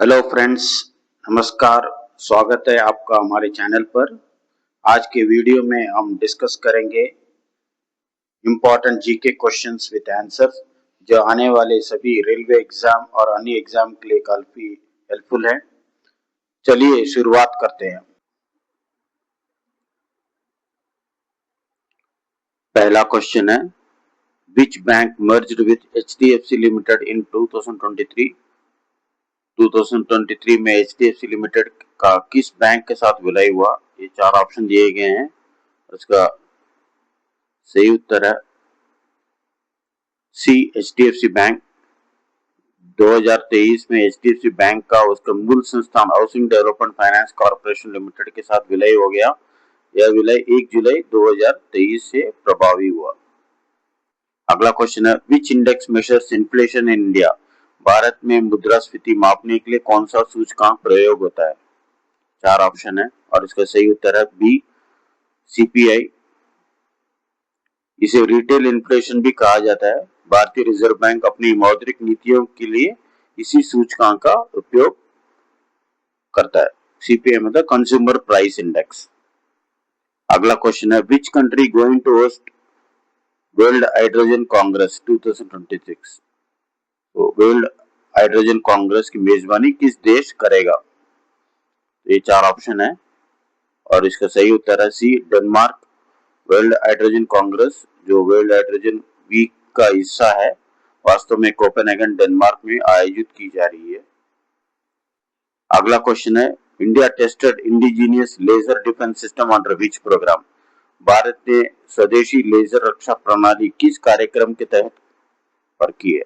Hello friends, नमस्कार। स्वागत है आपका हमारे चैनल पर। आज के वीडियो में हम डिस्कस करेंगे important GK questions with answers जो आने वाले सभी रेलवे एग्जाम और अन्य एग्जाम के लिए काफी हेल्पफुल है। चलिए शुरुआत करते हैं। पहला क्वेश्चन है, which bank merged with HDFC limited in 2023? 2023 में HDFC लिमिटेड का किस बैंक के साथ विलय हुआ? ये चार ऑप्शन दिए गए हैं। इसका सही उत्तर है सी, HDFC बैंक। 2023 में HDFC बैंक का उसका मूल संस्थान housing development finance corporation limited के साथ विलय हो गया। यह विलय 1 जुलाई 2023 से प्रभावी हुआ। अगला क्वेश्चन है, which index measures inflation in India? Bharat में मुद्रास्फीति मापने के लिए कौन सा सूचकांक प्रयोग होता है? चार ऑप्शन है और इसका सही उत्तर है बी, CPI। इसे रिटेल इन्फ्लेशन भी कहा जाता है। भारतीय रिजर्व बैंक अपनी मौद्रिक नीतियों के लिए इसी सूचकांक का उपयोग करता है। CPI मतलब कंज्यूमर प्राइस इंडेक्स। अगला क्वेश्चन है, which country going to host world hydrogen congress 2026? तो वर्ल्ड हाइड्रोजन कांग्रेस की मेजबानी किस देश करेगा? ये चार ऑप्शन है और इसका सही उत्तर है सी, डेनमार्क। वर्ल्ड हाइड्रोजन कांग्रेस जो वर्ल्ड हाइड्रोजन वीक का हिस्सा है, वास्तव में कोपेनहेगन डेनमार्क में आयोजित की जा रही है। अगला क्वेश्चन है, India tested indigenous laser defence system under which program? Bharat ने स्वदेशी लेजर रक्षा प्रणाली किस कार्यक्रम के तहत पर की है?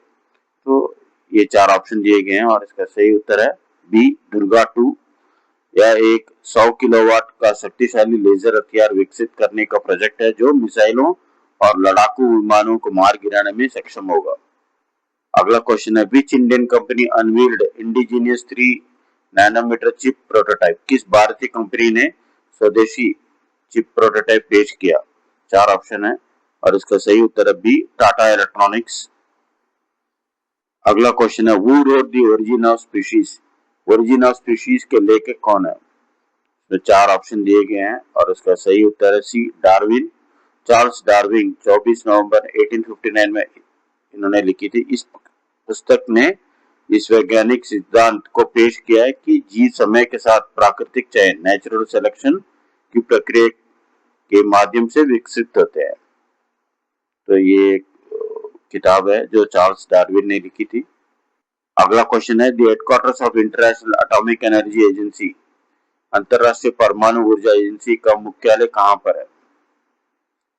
तो ये चार ऑप्शन दिए गए हैं और इसका सही उत्तर है बी, दुर्गा 2। यह एक 100 किलोवाट का शक्तिशाली लेजर हथियार विकसित करने का प्रोजेक्ट है जो मिसाइलों और लड़ाकू विमानों को मार गिराने में सक्षम होगा। अगला क्वेश्चन है, which Indian company unveiled indigenous 3 nanometre chip prototype? किस भारतीय कंपनी ने स्वदेशी चिप प्रोटोटाइप पेश किया? चार ऑप्शन है और इसका सही उत्तर है बी, टाटा इलेक्ट्रॉनिक्स। अगला क्वेश्चन है, who wrote the origin of species? Origin of species के लेखक कौन है? तो चार ऑप्शन दिए गए हैं और उसका सही उत्तर है सी, डार्विन। चार्ल्स डार्विन 24 नवंबर 1859 में इन्होंने लिखी थी। इस पुस्तक ने इस वैज्ञानिक सिद्धांत को पेश किया है कि जीव समय के साथ प्राकृतिक चयन नेचुरल सिलेक्शन की प्रक्रिया के माध्यम से विकसित होते हैं। तो ये किताब है जो चार्ल्स डार्विन ने लिखी थी। अगला क्वेश्चन है, the headquarters of international atomic energy agency, अंतरराष्ट्रीय परमाणु ऊर्जा एजेंसी का मुख्यालय कहां पर है?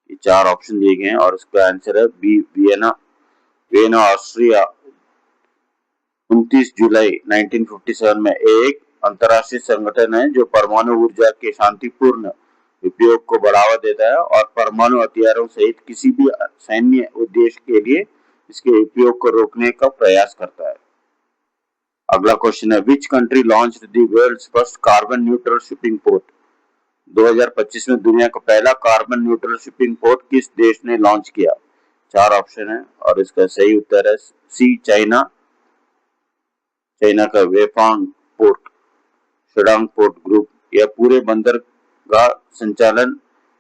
ये चार ऑप्शन दिए गए हैं और इसका आंसर है बी, वियना। वियना ऑस्ट्रिया 29 जुलाई 1957 में एक अंतरराष्ट्रीय संगठन है जो परमाणु ऊर्जा के शांतिपूर्ण उपयोग को बढ़ावा देता है और परमाणु हथियारों सहित किसी भी सैन्य उद्देश्य के लिए इसके उपयोग को रोकने का प्रयास करता है। अगला क्वेश्चन है, which country launched the world's first carbon neutral shipping port? 2025 में दुनिया का पहला कार्बन न्यूट्रल शिपिंग पोर्ट किस देश ने लॉन्च किया? चार ऑप्शन है और इसका सही उत्तर है सी, चाइना। चाइना का वेफांग पोर्ट, शडांग पोर्ट ग्रुप। यह पूरे बंदरगाह संचालन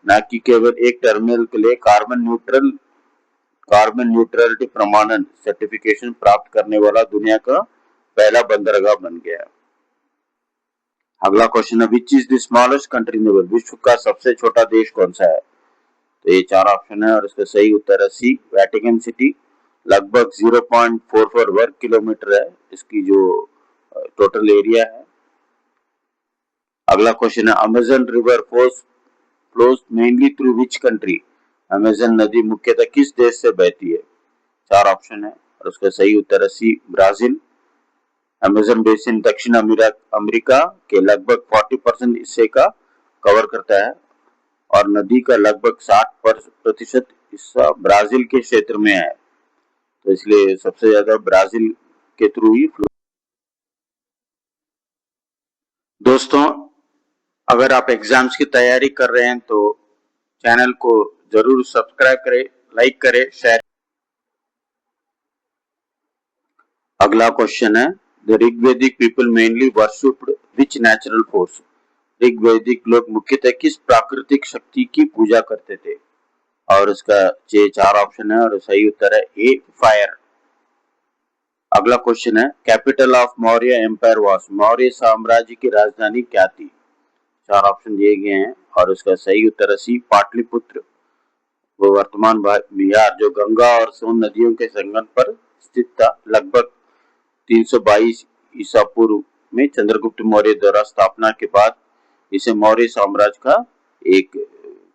न कि केवल एक टर्मिनल के लिए कार्बन न्यूट्रलिटी प्रमाणन सर्टिफिकेशन प्राप्त करने वाला दुनिया का पहला बंदरगाह बन गया। अगला क्वेश्चन है, which is the smallest country in the world? विश्व का सबसे छोटा देश कौन सा है? तो ये चार ऑप्शन है और इसका सही उत्तर है सी, वेटिकन सिटी। लगभग 0.44 वर्ग किलोमीटर है इसकी जो टोटल एरिया है। अगला क्वेश्चन है, Amazon river flows mainly through which country? Amazon नदी मुख्यतः किस देश से बहती है? चार ऑप्शन है और उसका सही उत्तर है सी, ब्राजील। अमेजन बेसिन दक्षिण अमेरिका के लगभग 40% हिस्से का कवर करता है और नदी का लगभग 60% हिस्सा ब्राजील के क्षेत्र में है। तो इसलिए सबसे ज्यादा ब्राजील के थ्रू ही फ्लो। दोस्तों, अगर आप एग्जाम्स की तैयारी कर रहे हैं तो चैनल को जरूर सब्सक्राइब करें, लाइक करें, शेयर। अगला क्वेश्चन है, the Rigvedic people mainly worshipped which natural force? Rigvedic लोग मुख्यतः किस प्राकृतिक शक्ति की पूजा करते थे? और उसका ये 4 ऑप्शन है और सही उत्तर है ए फायर। अगला क्वेश्चन है capital of Maurya empire was? Maurya साम्राज्य की राजधानी क्या थी? 4 ऑप्शन दिए गए हैं और उसका सही उत्तर है सी पाटलिपुत्र। वो वर्तमान बिहार जो गंगा और सोन नदियों के संगम पर स्थित था। लगभग 322 ईसा पूर्व में चंद्रगुप्त मौर्य द्वारा स्थापना के बाद इसे मौर्य साम्राज्य का एक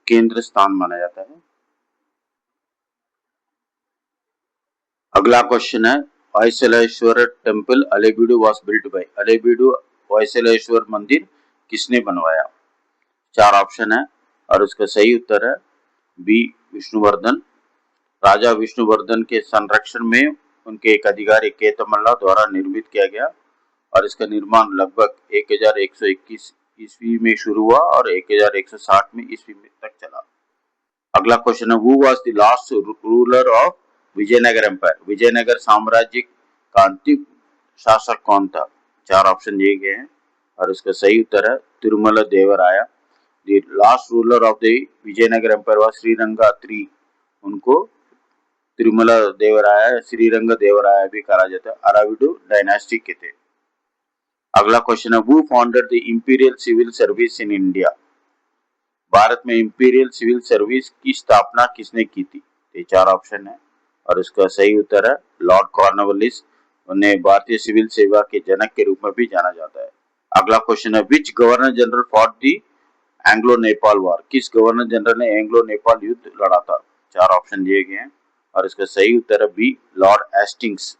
केंद्र स्थान माना जाता है। अगला क्वेश्चन है Hoysaleswara temple Halebidu was built by? Halebidu Hoysaleswara मंदिर किसने बनवाया? 4 ऑप्शन है और उसका सही उत्तर है बी विष्णुवर्धन। राजा विष्णुवर्धन के संरक्षण में उनके एक अधिकारी केतमल्ला द्वारा निर्मित किया गया और इसका निर्माण लगभग 1121 ईस्वी में शुरू हुआ और 1160 में ईस्वी में तक चला। अगला क्वेश्चन है who was the last ruler of Vijayanagara empire? Vijayanagara साम्राज्य का अंतिम शासक कौन था? 4 ऑप्शन दिए गए हैं और इसका सही उत्तर है Tirumala Devaraya. The last ruler of the Vijayanagara empire was Sriranga III। उनको तिरुमला देवराया श्रीरंग देवराया भी कहा जाता है। अराविडु डायनास्टी के थे। अगला क्वेश्चन है who founded the imperial civil service in India? Bharat में इंपीरियल सिविल सर्विस की स्थापना किसने की थी? ये 4 ऑप्शन है और इसका सही उत्तर है लॉर्ड कॉर्नवालिस। उन्हें भारतीय सिविल सेवा के जनक के रूप में भी जाना जाता है। अगला क्वेश्चन है which governor general fought the Anglo Nepal war? किस गवर्नर जनरल ने एंग्लो नेपाल युद्ध लड़ा था? 4 ऑप्शन दिए गए हैं और इसका सही उत्तर है बी लॉर्ड एस्टिंग्स।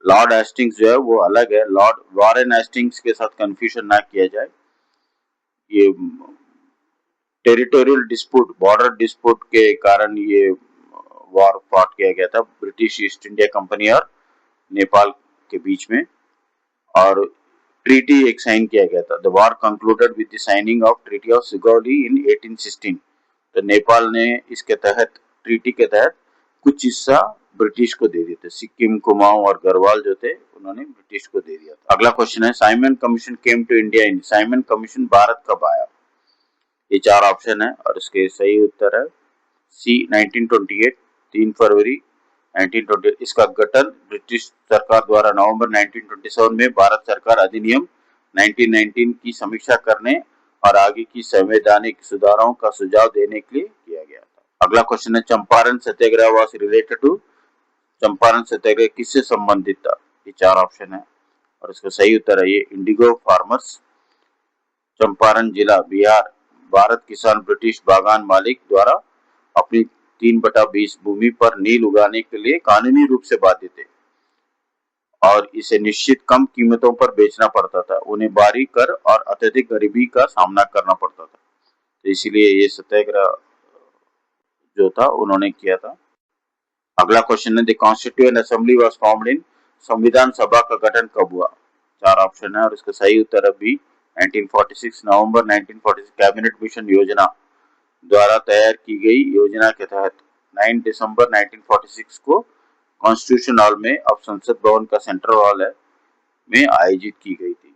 लॉर्ड एस्टिंग्स जो है वो अलग है, लॉर्ड वॉरेन एस्टिंग्स के साथ कंफ्यूजन ना किया जाए। ये टेरिटोरियल डिस्प्यूट बॉर्डर डिस्प्यूट के कारण ये वॉर फॉट किया गया था ब्रिटिश ईस्ट इंडिया कंपनी और नेपाल के बीच में और ट्रीटी एक साइन किया गया था। The war concluded with the signing of treaty of Sugauli in 1816। तो नेपाल ने इसके तहत ट्रीटी के तहत कुछ हिस्सा ब्रिटिश को दे दिए थे। सिक्किम, कुमाऊं और गढ़वाल जो थे उन्होंने ब्रिटिश को दे दिया था। अगला क्वेश्चन है Simon commission came to India in? Simon commission Bharat कब आया? ये 4 ऑप्शन है और इसके सही उत्तर है सी 1928 3 फरवरी 1928। इसका गठन ब्रिटिश सरकार द्वारा नवंबर 1927 में भारत सरकार अधिनियम 1919 की समीक्षा करने और आगे की संवैधानिक सुधारों का सुझाव देने के लिए किया गया था। अगला क्वेश्चन है चंपारण सत्याग्रह वाज रिलेटेड टू? चंपारण सत्याग्रह किससे संबंधित था? ये 4 ऑप्शन है और इसका सही उत्तर है ये इंडिगो फार्मर्स। चंपारण जिला बिहार भारत किसान ब्रिटिश बागान मालिक द्वारा अपनी 3/20 भूमि पर नील उगाने के लिए कानूनी रूप से बाध्य थे और इसे निश्चित कम कीमतों पर बेचना पड़ता था। उन्हें भारी कर और अत्यधिक गरीबी का सामना करना पड़ता था, तो इसीलिए ये सत्याग्रह जो था उन्होंने किया था। अगला क्वेश्चन है the constituent assembly was formed in? संविधान सभा का गठन कब हुआ? 4 ऑप्शन है और इसका सही उत्तर है बी 1946। नवंबर 1946 कैबिनेट मिशन योजना द्वारा तैयार की गई योजना के तहत 9 दिसंबर 1946 को कॉन्स्टिट्यूशन हॉल में, अब संसद भवन का सेंट्रल हॉल है, में आयोजित की गई थी।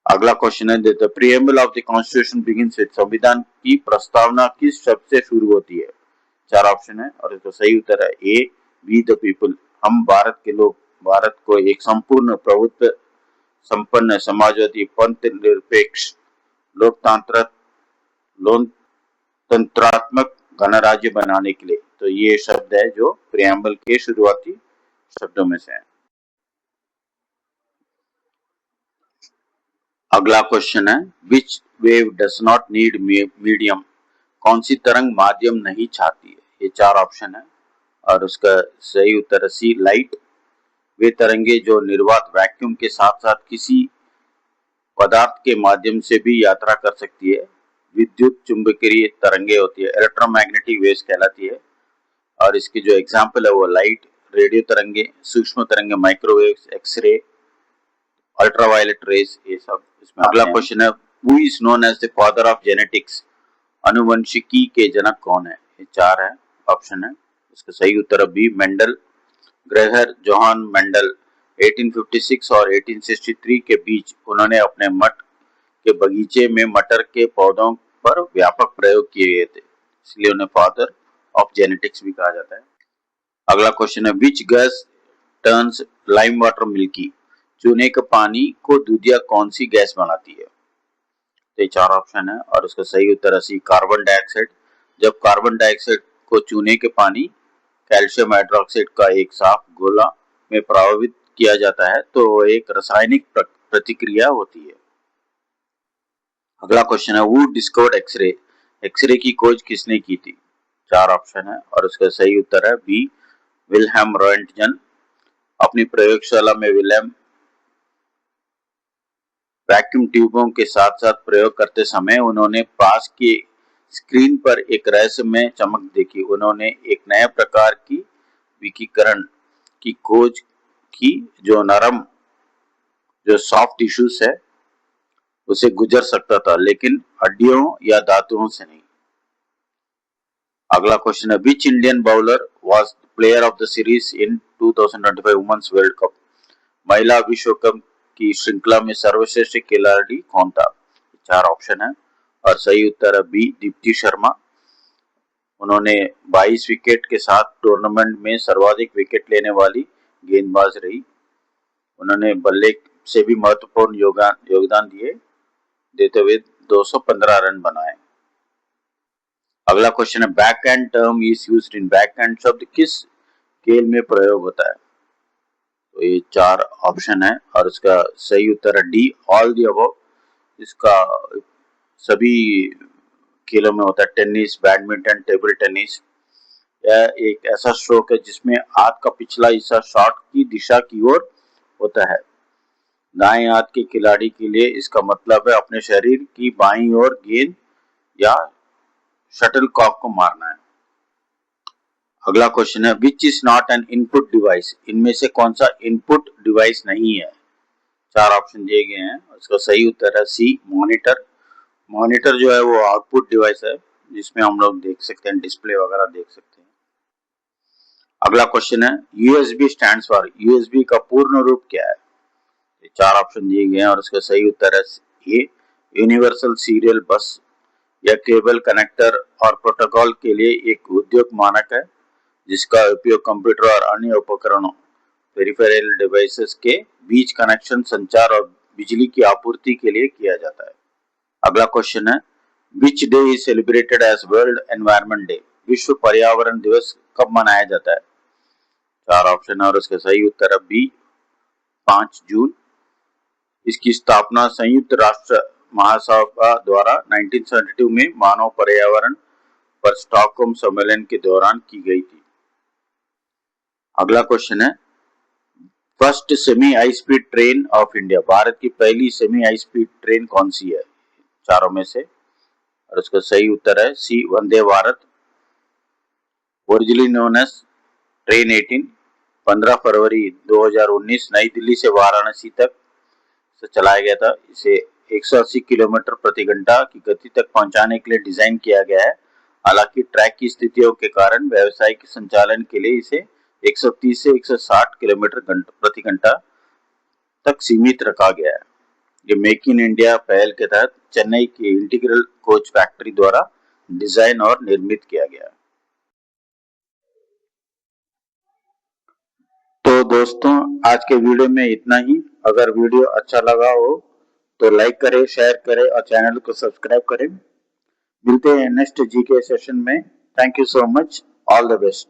अगला क्वेश्चन है the preamble of the constitution begins with? संविधान की प्रस्तावना किस शब्द से शुरू होती है? 4 ऑप्शन है और इसका सही उत्तर है ए वी द पीपल। हम भारत के लोग भारत को एक संपूर्ण प्रभुत्व संपन्न समाजवादी पंथ निरपेक्ष लोकतंत्रात्मक गणराज्य बनाने के लिए, तो ये शब्द है जो प्रियम्बल के शुरुआती शब्दों में से है। अगला क्वेश्चन है which wave does not need medium? कौन सी तरंग माध्यम नहीं चाहती है? ये 4 ऑप्शन है और उसका सही उत्तर है सी लाइट। वे तरंगे जो निर्वात वैक्यूम के साथ साथ किसी पदार्थ के माध्यम से भी यात्रा कर सकती है, विद्युत चुंबकीय तरंगे होती है, इलेक्ट्रोमैग्नेटिक वेव्स कहलाती है और इसकी जो एग्जांपल है वो लाइट, रेडियो तरंगे, सूक्ष्म तरंगे, माइक्रोवेव्स, एक्सरे, अल्ट्रावायलेट रेस, ये सब इसमें। अगला क्वेश्चन है who is known as the father of genetics? अनुवंशिकी के जनक कौन है? ये 4 है ऑप्शन है, इसका सही उत्तर है B Mendel. Gregor Johann Mendel 1856 और 1863 के बीच उन्होंने अपने मठ के बगीचे में मटर के पौधों पर व्यापक प्रयोग किए थे, इसलिए उन्हें फादर ऑफ जेनेटिक्स भी कहा जाता है। अगला क्वेश्चन है, which gas turns lime water milky? चूने के पानी को दूधिया कौन सी गैस बनाती है? तो ये 4 ऑप्शन है और उसका सही उत्तर है सी, कार्बन डाइऑक्साइड। जब कार्बन डाइऑक्साइड को चूने के पानी कैल्शियम हाइड्रोक्साइड का एक साफ गोला में प्रभावित किया जाता है तो एक रासायनिक प्रतिक्रिया होती है। अगला क्वेश्चन है, वू डिस्कवर्ड एक्सरे? एक्सरे की खोज किसने की थी? 4 ऑप्शन है और उसका सही उत्तर है बी, विल्हेम रोएंटजन। अपनी प्रयोगशाला में विल्हेम वैक्यूम ट्यूबों के साथ साथ प्रयोग करते समय उन्होंने पास की स्क्रीन पर एक रहस्यमय चमक देखी। उन्होंने एक नए प्रकार की विकिरण की खोज की जो नरम, जो सॉफ्ट टिश्यूज है उसे गुजर सकता था, लेकिन हड्डियों या धातुओं से नहीं। अगला क्वेश्चन है, which Indian bowler was player of the series in 2025 women's world cup? महिला विश्व कप की श्रृंखला में सर्वश्रेष्ठ खिलाड़ी कौन था? 4 ऑप्शन है और सही उत्तर है बी, दीप्ति शर्मा। उन्होंने 22 विकेट के साथ टूर्नामेंट में सर्वाधिक विकेट लेने वाली गेंदबाज रही। उन्होंने बल्ले से भी महत्वपूर्ण योगदान देते हुए 215 रन बनाए। अगला क्वेश्चन है, back hand term is used in? Back hand शब्द किस खेल में प्रयोग होता है? तो ये 4 ऑप्शन है और इसका सही उत्तर है डी, ऑल द अबव। इसका सभी खेलों में होता है, टेनिस, बैडमिंटन, टेबल टेनिस। यह एक ऐसा स्ट्रोक है जिसमें हाथ का पिछला हिस्सा शॉट की दिशा की ओर होता है। दाएं हाथ के खिलाड़ी के लिए इसका मतलब है अपने शरीर की बाईं ओर गेंद या शटलकॉक को मारना है। अगला क्वेश्चन है, which is not an input device? इनमें से कौन सा इनपुट डिवाइस नहीं है? 4 ऑप्शन दिए गए हैं, उसका सही उत्तर है सी, मॉनिटर। मॉनिटर जो है वो आउटपुट डिवाइस है जिसमें हम लोग देख सकते हैं, डिस्प्ले वगैरह देख सकते हैं। अगला क्वेश्चन है, यूएसबी स्टैंड्स फॉर? यूएसबी का पूर्ण रूप क्या है? 4 ऑप्शन दिए गए हैं और उसका सही उत्तर है ए, यूनिवर्सल सीरियल बस। यह केबल कनेक्टर और प्रोटोकॉल के लिए एक उद्योग मानक है जिसका उपयोग कंप्यूटर और अन्य उपकरणों, पेरिफेरल डिवाइसेस के बीच कनेक्शन, संचार और बिजली की आपूर्ति के लिए किया जाता है। अगला क्वेश्चन है, which day is celebrated as world environment day? विश्व पर्यावरण दिवस कब मनाया जाता है? 4 ऑप्शन है और उसका सही उत्तर है बी, 5 जून। इसकी स्थापना संयुक्त राष्ट्र महासभा द्वारा 1972 में मानव पर्यावरण पर स्टॉकहोम सम्मेलन के दौरान की गई थी। अगला क्वेश्चन है, first semi high speed train of India? Bharat की पहली सेमी हाई स्पीड ट्रेन कौन सी है चारों में से? और उसका सही उत्तर है C, Vande Bharat. Originally known as train 18, 15 फरवरी 2019 नई दिल्ली से वाराणसी तक से चलाया गया था। इसे 180 किलोमीटर प्रति घंटा की गति तक पहुंचाने के लिए डिजाइन किया गया है। हालांकि ट्रैक की स्थितियों के कारण व्यावसायिक संचालन के लिए इसे 130 से 160 किलोमीटर प्रति घंटा तक सीमित रखा गया है। ये मेक इन इंडिया पहल के तहत चेन्नई की इंटीग्रल कोच फैक्ट्री द्वारा डिजाइन और निर्मित किया गया है। तो दोस्तों, आज के वीडियो में इतना ही। अगर वीडियो अच्छा लगा हो तो लाइक करें, शेयर करें और चैनल को सब्सक्राइब करें। मिलते हैं नेक्स्ट जीके सेशन में। Thank you so much, all the best.